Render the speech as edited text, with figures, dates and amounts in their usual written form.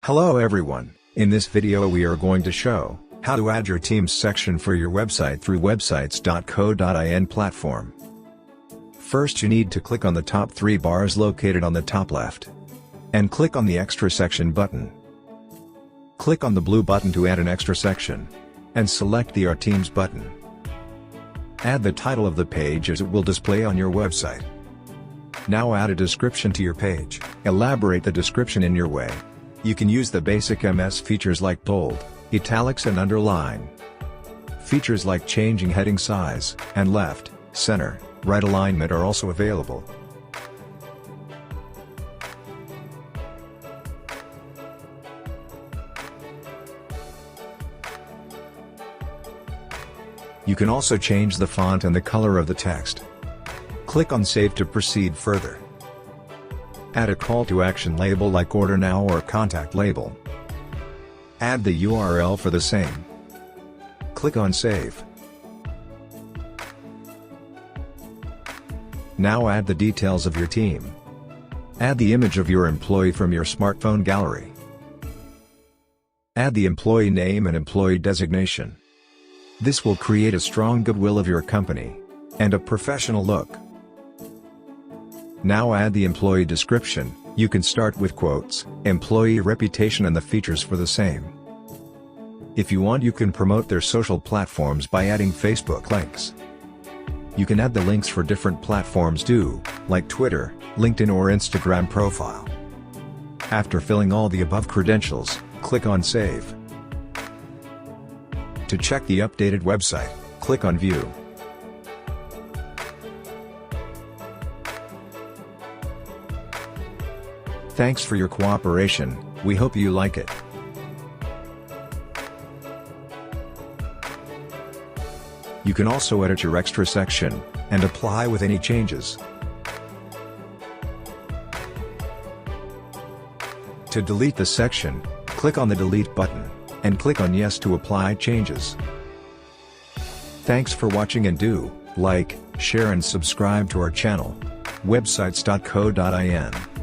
Hello everyone, in this video we are going to show how to add your team's section for your website through websites.co.in platform. First you need to click on the top 3 bars located on the top left. And click on the extra section button. Click on the blue button to add an extra section. And select the Our Teams button. Add the title of the page as it will display on your website. Now add a description to your page. Elaborate the description in your way. You can use the basic MS features like bold, italics and underline. Features like changing heading size, and left, center, right alignment are also available. You can also change the font and the color of the text. Click on Save to proceed further. Add a call to action label like Order Now or Contact label. Add the URL for the same. Click on Save. Now add the details of your team. Add the image of your employee from your smartphone gallery. Add the employee name and employee designation. This will create a strong goodwill of your company, and a professional look. Now add the employee description. You can start with quotes, employee reputation and the features for the same. If you want, you can promote their social platforms by adding Facebook links. You can add the links for different platforms too, like Twitter, LinkedIn or Instagram profile. After filling all the above credentials, click on Save. To check the updated website, click on View. Thanks for your cooperation, we hope you like it. You can also edit your extra section, and apply with any changes. To delete the section, click on the Delete button, and click on Yes to apply changes. Thanks for watching and do like, share and subscribe to our channel, websites.co.in.